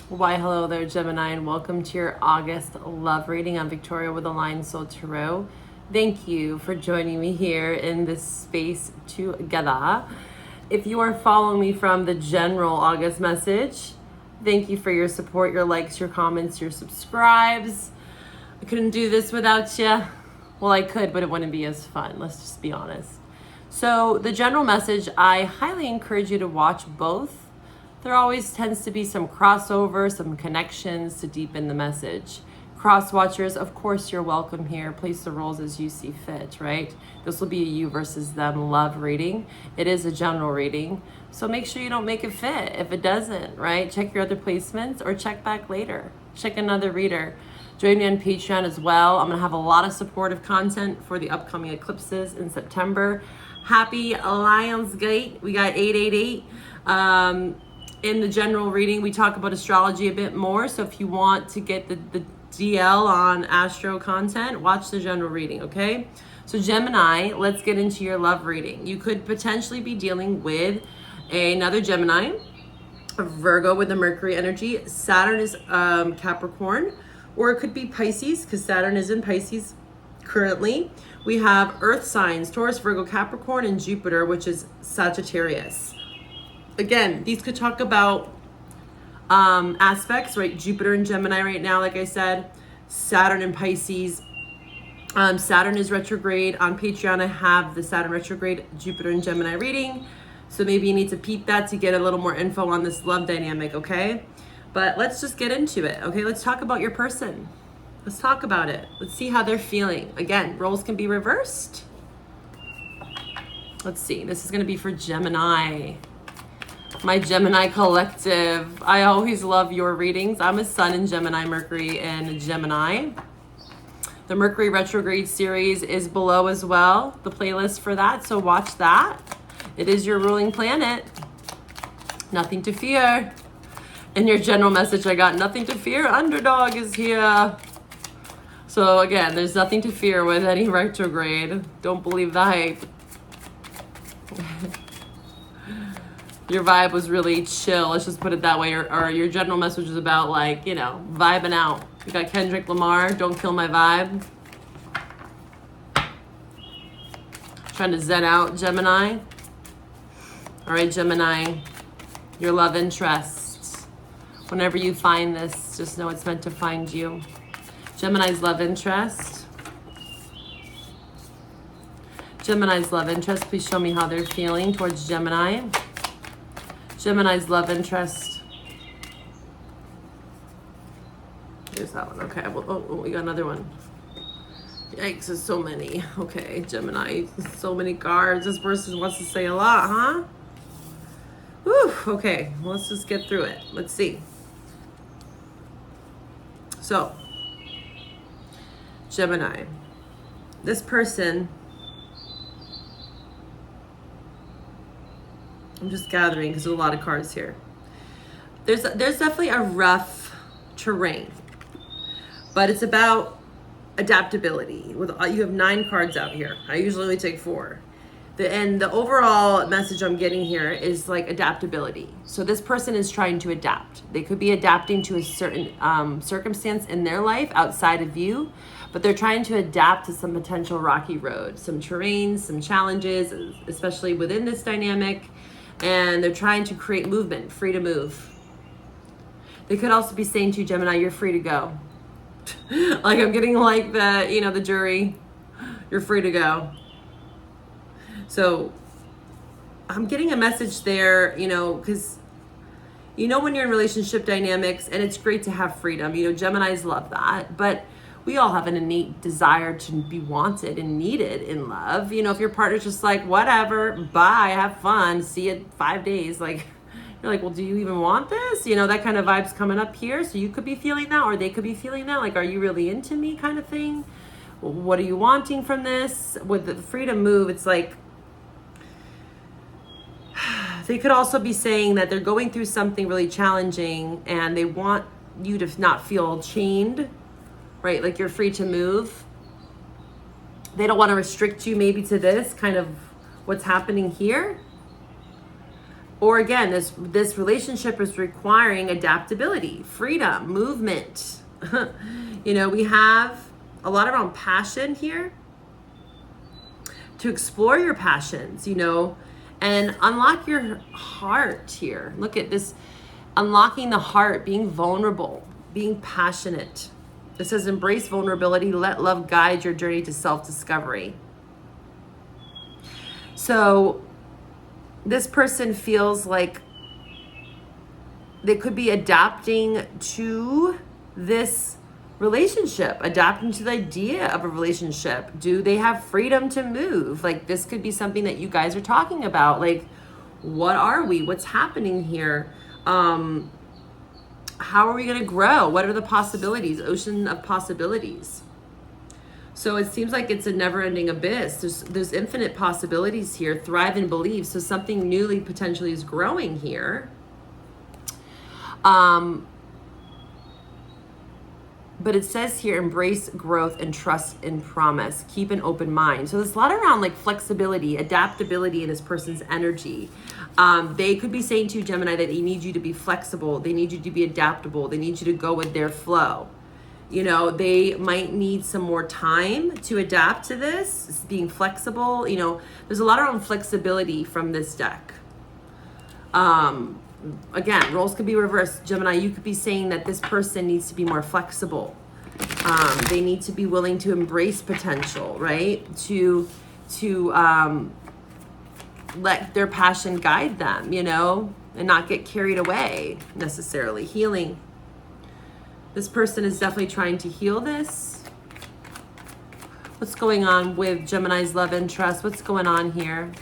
Why, hello there, Gemini, and welcome to your August love reading. I'm Victoria with Aligned Soul Tarot. Thank you for joining me here in this space together. If you are following me from the general August message, thank you for your support, your likes, your comments, your subscribes. I couldn't do this without you. Well, I could, but it wouldn't be as fun. Let's just be honest. So the general message, I highly encourage you to watch both. There always tends to be some crossover, some connections to deepen the message. Cross watchers, of course, you're welcome here. Place the roles as you see fit, right? This will be a you versus them love reading. It is a general reading, so make sure you don't make it fit. If it doesn't, right? Check your other placements or check back later. Check another reader. Join me on Patreon as well. I'm going to have a lot of supportive content for the upcoming eclipses in September. Happy Lionsgate. We got 888. In the general reading, we talk about astrology a bit more. So if you want to get the DL on astro content, watch the general reading, okay? So Gemini, let's get into your love reading. You could potentially be dealing with another Gemini, a Virgo with the Mercury energy. Saturn is Capricorn, or it could be Pisces because Saturn is in Pisces currently. We have Earth signs, Taurus, Virgo, Capricorn, and Jupiter, which is Sagittarius. Again, these could talk about aspects, right? Jupiter and Gemini right now, like I said, Saturn and Pisces. Saturn is retrograde. On Patreon, I have the Saturn retrograde, Jupiter and Gemini reading. So maybe you need to peep that to get a little more info on this love dynamic, okay? But let's just get into it, okay? Let's talk about your person. Let's talk about it. Let's see how they're feeling. Again, roles can be reversed. Let's see. This is going to be for Gemini. My Gemini collective. I always love your readings. I'm a Sun in Gemini, Mercury in Gemini. The Mercury retrograde series is below as well, the playlist for that, so watch that. It is your ruling planet. Nothing to fear. In your general message, I got nothing to fear. Underdog is here. So again, there's nothing to fear with any retrograde. Don't believe the hype. Your vibe was really chill, let's just put it that way, or your general message is about, like, you know, vibing out. You got Kendrick Lamar, Don't Kill My Vibe. Trying to zen out, Gemini. All right, Gemini, your love interest. Whenever you find this, just know it's meant to find you. Gemini's love interest. Gemini's love interest, please show me how they're feeling towards Gemini. Gemini's love interest. Here's that one. Okay. Well, oh, we got another one. Yikes, there's so many. Okay, Gemini. So many cards. This person wants to say a lot, huh? Whew. Okay, well, let's just get through it. Let's see. So, Gemini. This person, I'm just gathering because there's a lot of cards here. There's definitely a rough terrain, but it's about adaptability. With you have 9 cards out here. I usually only take 4. The overall message I'm getting here is like adaptability. So this person is trying to adapt. They could be adapting to a certain circumstance in their life outside of you, but they're trying to adapt to some potential rocky road, some terrain, some challenges, especially within this dynamic. And they're trying to create movement, free to move. They could also be saying to you, Gemini, you're free to go. Like I'm getting like the jury, you're free to go. So I'm getting a message there, because when you're in relationship dynamics, and it's great to have freedom, Geminis love that, but we all have an innate desire to be wanted and needed in love. If your partner's just like, whatever, bye, have fun, see you in 5 days. Like, you're like, well, do you even want this? That kind of vibe's coming up here. So you could be feeling that, or they could be feeling that. Like, are you really into me kind of thing? What are you wanting from this? With the freedom move, it's like, they could also be saying that they're going through something really challenging and they want you to not feel chained. Right, like you're free to move. They don't want to restrict you maybe to this kind of what's happening here. Or again, this relationship is requiring adaptability, freedom, movement. You know, we have a lot around passion here. To explore your passions, you know, and unlock your heart here. Look at this, unlocking the heart, being vulnerable, being passionate. It says embrace vulnerability, let love guide your journey to self-discovery. So this person feels like they could be adapting to this relationship, adapting to the idea of a relationship. Do they have freedom to move? Like, this could be something that you guys are talking about. Like, what are we? What's happening here? How are we going to grow? What are the possibilities? Ocean of possibilities. So it seems like it's a never-ending abyss. There's infinite possibilities here. Thrive and believe. So something newly potentially is growing here. But it says here, embrace growth and trust in promise. Keep an open mind. So there's a lot around like flexibility, adaptability in this person's energy. They could be saying to you, Gemini, that they need you to be flexible. They need you to be adaptable. They need you to go with their flow. You know, they might need some more time to adapt to this, being flexible. You know, there's a lot around flexibility from this deck. Again, roles could be reversed. Gemini, you could be saying that this person needs to be more flexible. They need to be willing to embrace potential, right? To let their passion guide them, you know, and not get carried away necessarily. Healing. This person is definitely trying to heal this. What's going on with Gemini's love interest? What's going on here?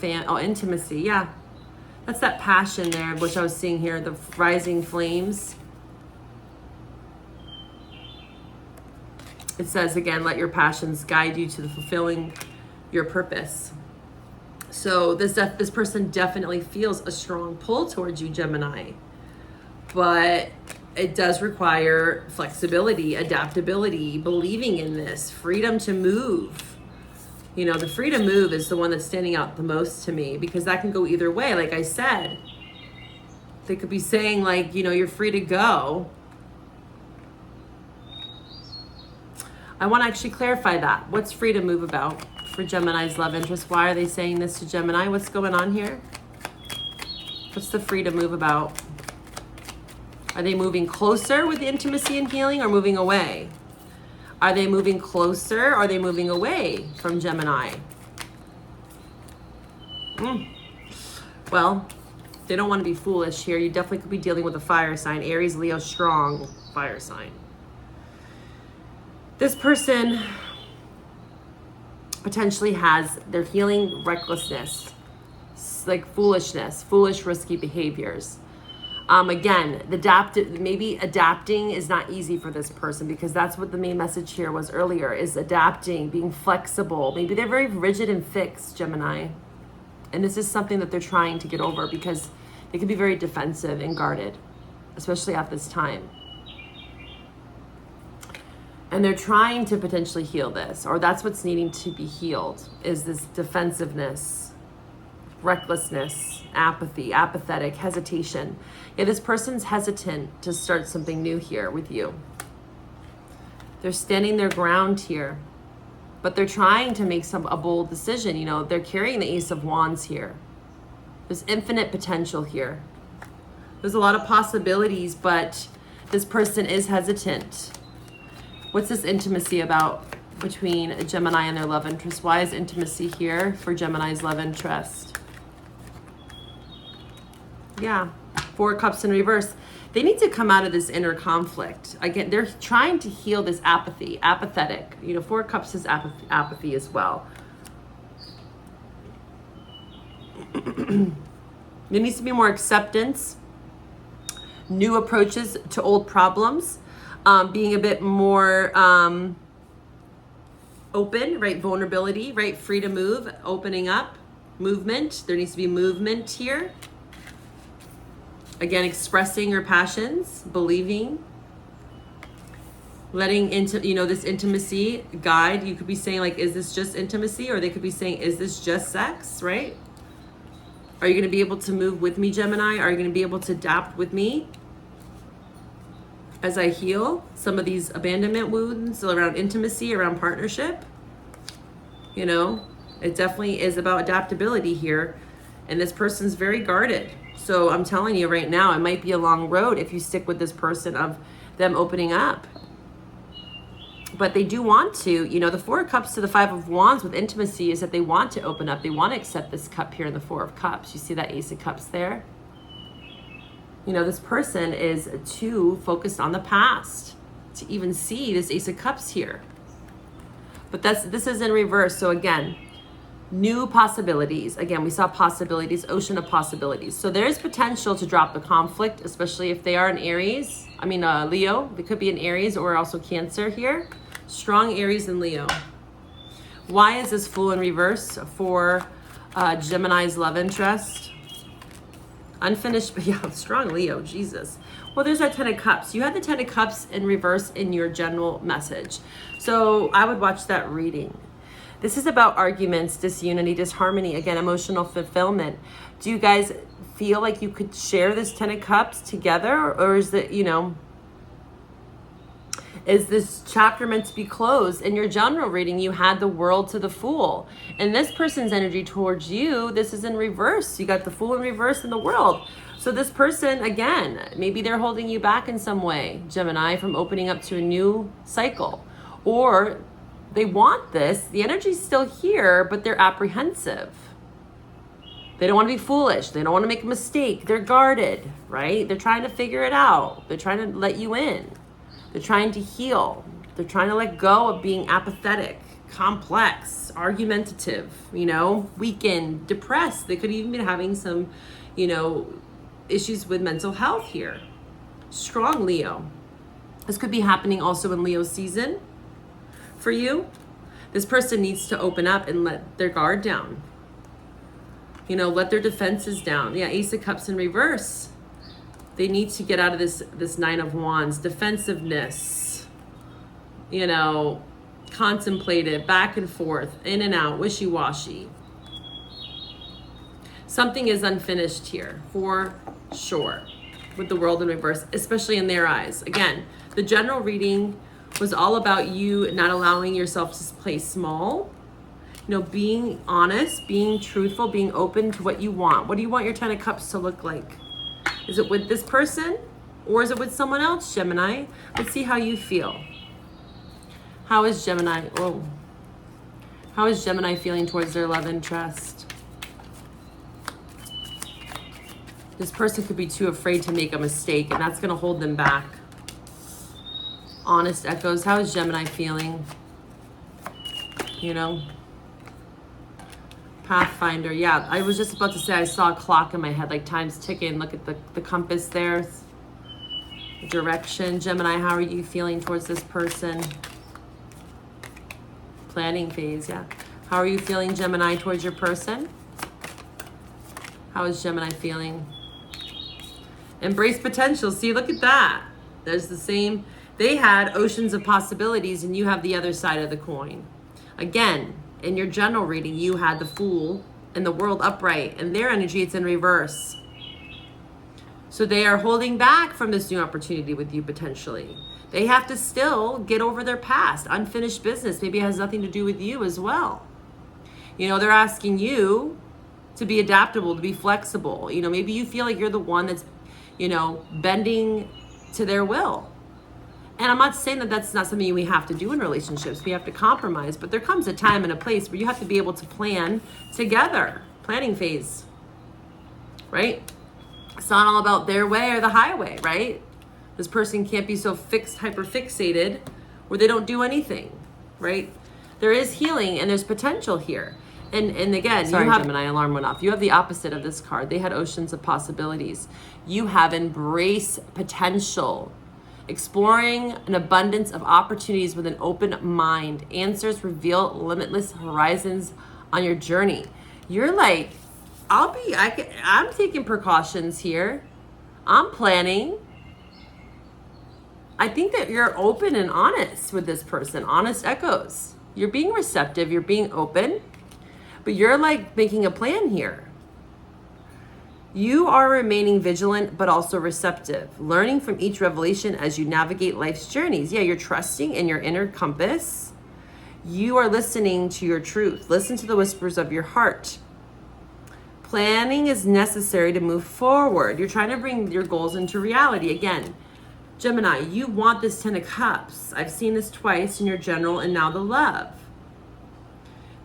Intimacy, yeah. That's that passion there, which I was seeing here, the rising flames. It says, again, let your passions guide you to the fulfilling your purpose. So this person definitely feels a strong pull towards you, Gemini. But it does require flexibility, adaptability, believing in this, freedom to move. You know, the free to move is the one that's standing out the most to me, because that can go either way. Like I said, they could be saying like, you know, you're free to go. I want to actually clarify that. What's free to move about for Gemini's love interest? Why are they saying this to Gemini? What's going on here? What's the free to move about? Are they moving closer with the intimacy and healing, or moving away? Are they moving closer, or are they moving away from Gemini? Well, they don't want to be foolish here. You definitely could be dealing with a fire sign. Aries, Leo, strong fire sign. This person potentially has their healing recklessness, like foolishness, foolish, risky behaviors. Again, maybe adapting is not easy for this person, because that's what the main message here was earlier, is adapting, being flexible. Maybe they're very rigid and fixed, Gemini. And this is something that they're trying to get over, because they can be very defensive and guarded, especially at this time. And they're trying to potentially heal this, or that's what's needing to be healed, is this defensiveness, recklessness, apathy, apathetic, hesitation. Yeah, this person's hesitant to start something new here with you. They're standing their ground here, but they're trying to make a bold decision. You know, they're carrying the Ace of Wands here. There's infinite potential here. There's a lot of possibilities, but this person is hesitant. What's this intimacy about between a Gemini and their love interest? Why is intimacy here for Gemini's love interest? Yeah, Four Cups in reverse. They need to come out of this inner conflict. Again, they're trying to heal this apathy, apathetic. You know, Four Cups is apathy as well. There needs to be more acceptance, new approaches to old problems, being a bit more open, right? Vulnerability, right? Free to move, opening up, movement. There needs to be movement here. Again, expressing your passions, believing, letting into, you know, this intimacy guide. You could be saying like, is this just intimacy? Or they could be saying, is this just sex, right? Are you going to be able to move with me, Gemini? Are you going to be able to adapt with me as I heal some of these abandonment wounds around intimacy, around partnership? You know, it definitely is about adaptability here. And this person's very guarded. So I'm telling you right now, it might be a long road if you stick with this person of them opening up. But they do want to, you know, the Four of Cups to the Five of Wands with intimacy is that they want to open up. They want to accept this cup here in the Four of Cups. You see that Ace of Cups there? You know, this person is too focused on the past to even see this Ace of Cups here. But this is in reverse. So again, new possibilities. Again, we saw possibilities, ocean of possibilities. So there is potential to drop the conflict, especially if they are an Aries. I mean, Leo. They could be an Aries or also Cancer here. Strong Aries and Leo. Why is this Fool in reverse for Gemini's love interest? Unfinished, but yeah, strong Leo, Jesus. Well, there's that Ten of Cups. You had the Ten of Cups in reverse in your general message. So I would watch that reading. This is about arguments, disunity, disharmony, again, emotional fulfillment. Do you guys feel like you could share this Ten of Cups together? Or is it, you know, is this chapter meant to be closed? In your general reading, you had the World to the Fool. And this person's energy towards you, this is in reverse. You got the Fool in reverse and the World. So this person, again, maybe they're holding you back in some way, Gemini, from opening up to a new cycle. Or they want this, the energy's still here, but they're apprehensive. They don't want to be foolish. They don't want to make a mistake. They're guarded, right? They're trying to figure it out. They're trying to let you in. They're trying to heal. They're trying to let go of being apathetic, complex, argumentative, you know, weakened, depressed. They could even be having some, you know, issues with mental health here. Strong Leo. This could be happening also in Leo season for you. This person needs to open up and let their guard down. You know, let their defenses down. Yeah, Ace of Cups in reverse. They need to get out of this Nine of Wands. Defensiveness, you know, contemplative, back and forth, in and out, wishy-washy. Something is unfinished here, for sure, with the World in reverse, especially in their eyes. Again, the general reading was all about you not allowing yourself to play small, you know, being honest, being truthful, being open to what you want. What do you want your Ten of Cups to look like? Is it with this person or is it with someone else, Gemini? Let's see how you feel. How is Gemini? Oh, how is Gemini feeling towards their love interest? This person could be too afraid to make a mistake, and that's going to hold them back. Honest echoes. How is Gemini feeling? You know, Pathfinder. Yeah, I was just about to say I saw a clock in my head, like time's ticking. Look at the compass there. Direction. Gemini, how are you feeling towards this person? Planning phase, yeah. How are you feeling, Gemini, towards your person? How is Gemini feeling? Embrace potential. See, look at that. There's the same. They had oceans of possibilities and you have the other side of the coin. Again, in your general reading, you had the Fool and the World upright, and their energy, it's in reverse. So they are holding back from this new opportunity with you potentially. They have to still get over their past, unfinished business. Maybe it has nothing to do with you as well. You know, they're asking you to be adaptable, to be flexible. You know, maybe you feel like you're the one that's, you know, bending to their will. And I'm not saying that that's not something we have to do in relationships. We have to compromise, but there comes a time and a place where you have to be able to plan together. Planning phase, right? It's not all about their way or the highway, right? This person can't be so fixed, hyper fixated where they don't do anything, right? There is healing and there's potential here. And again, sorry, you have Gemini, alarm went off. You have the opposite of this card. They had oceans of possibilities. You have embrace potential. Exploring an abundance of opportunities with an open mind. Answers reveal limitless horizons on your journey. You're like, I'm taking precautions here. I'm planning. I think that you're open and honest with this person. Honest echoes. You're being receptive. You're being open. But you're like making a plan here. You are remaining vigilant, but also receptive, learning from each revelation as you navigate life's journeys. Yeah, you're trusting in your inner compass. You are listening to your truth. Listen to the whispers of your heart. Planning is necessary to move forward. You're trying to bring your goals into reality. Again, Gemini, you want this 10 of Cups. I've seen this twice in your general and now the love.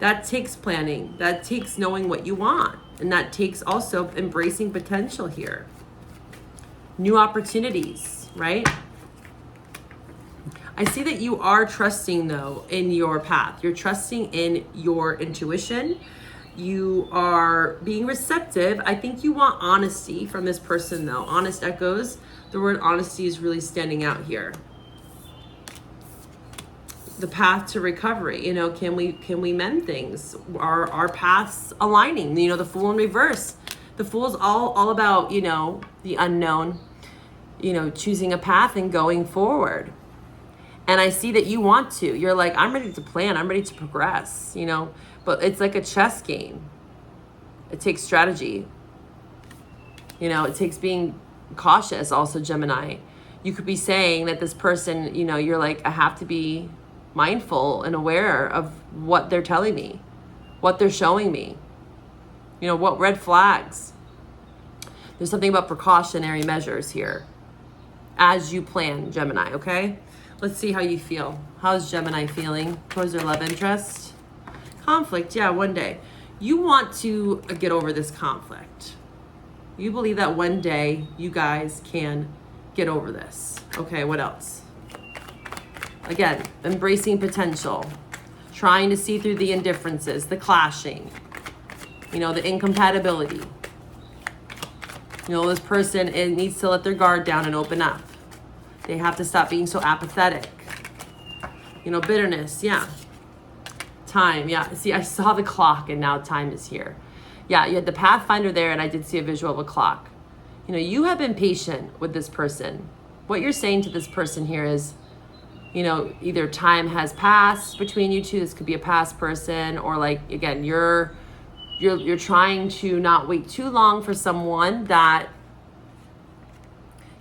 That takes planning. That takes knowing what you want. And that takes also embracing potential here. New opportunities, right? I see that you are trusting, though, in your path. You're trusting in your intuition. You are being receptive. I think you want honesty from this person, though. Honest echoes. The word honesty is really standing out here. The path to recovery, you know, can we mend things? Are our paths aligning? You know, the Fool in reverse. The Fool is all about, you know, the unknown, you know, choosing a path and going forward. And I see that you want to. You're like, I'm ready to plan. I'm ready to progress, you know. But it's like a chess game. It takes strategy. You know, it takes being cautious also, Gemini. You could be saying that this person, you know, you're like, I have to be mindful and aware of what they're telling me, what they're showing me, you know, what red flags. There's something about precautionary measures here as you plan, Gemini, okay? Let's see how you feel. How's Gemini feeling towards their love interest? Conflict, yeah, one day. You want to get over this conflict. You believe that one day you guys can get over this. Okay, what else? Again, embracing potential, trying to see through the indifferences, the clashing, you know, the incompatibility. You know, this person, it needs to let their guard down and open up. They have to stop being so apathetic. You know, bitterness, yeah. Time, yeah. See, I saw the clock and now time is here. Yeah, you had the Pathfinder there and I did see a visual of a clock. You know, you have been patient with this person. What you're saying to this person here is, you know, either time has passed between you two. This could be a past person, or like, again, you're trying to not wait too long for someone that,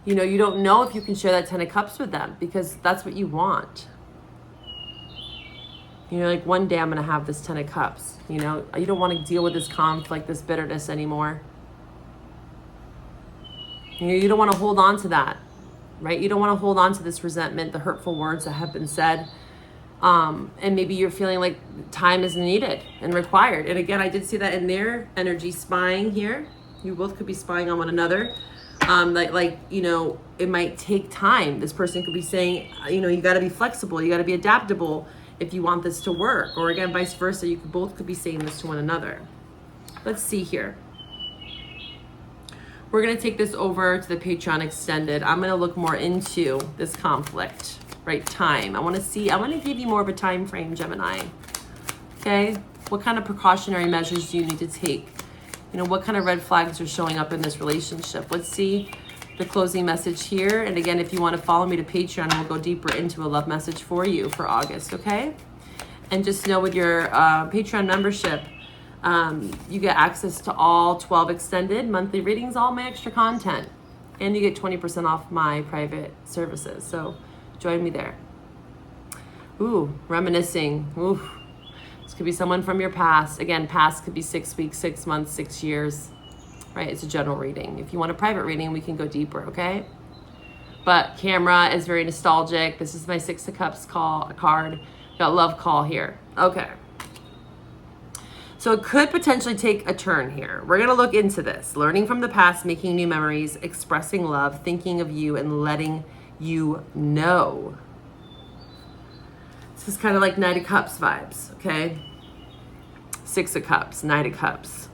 you know, you don't know if you can share that 10 of Cups with them because that's what you want. You know, like one day I'm going to have this 10 of Cups, you know, you don't want to deal with this conflict, this bitterness anymore. You know, you don't want to hold on to that. Right? You don't want to hold on to this resentment, the hurtful words that have been said. And maybe you're feeling like time is needed and required. And again, I did see that in their energy spying here. You both could be spying on one another. Like, you know, it might take time. This person could be saying, you know, you got to be flexible. You got to be adaptable if you want this to work. Or again, vice versa. You could be saying this to one another. Let's see here. We're going to take this over to the Patreon extended. I'm going to look more into this conflict, right? Time. I want to give you more of a time frame, Gemini. Okay? What kind of precautionary measures do you need to take? You know, what kind of red flags are showing up in this relationship? Let's see the closing message here. And again, if you want to follow me to Patreon, we'll go deeper into a love message for you for August, okay? And just know with your Patreon membership, you get access to all 12 extended monthly readings, all my extra content, and you get 20% off my private services. So join me there. Ooh, reminiscing. Ooh, this could be someone from your past. Again, past could be 6 weeks, 6 months, 6 years, right? It's a general reading. If you want a private reading, we can go deeper, okay? But camera is very nostalgic. This is my 6 of Cups card. Got love call here. Okay. So it could potentially take a turn here. We're going to look into this. Learning from the past, making new memories, expressing love, thinking of you, and letting you know. This is kind of like Knight of Cups vibes, okay? 6 of Cups, Knight of Cups.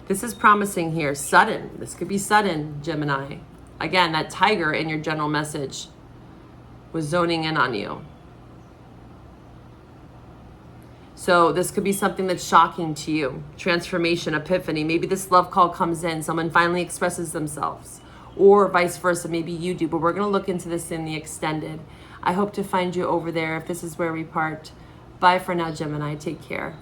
This is promising here. Sudden. This could be sudden, Gemini. Again, that tiger in your general message was zoning in on you. So this could be something that's shocking to you. Transformation, epiphany. Maybe this love call comes in. Someone finally expresses themselves. Or vice versa. Maybe you do. But we're going to look into this in the extended. I hope to find you over there if this is where we part. Bye for now, Gemini. Take care.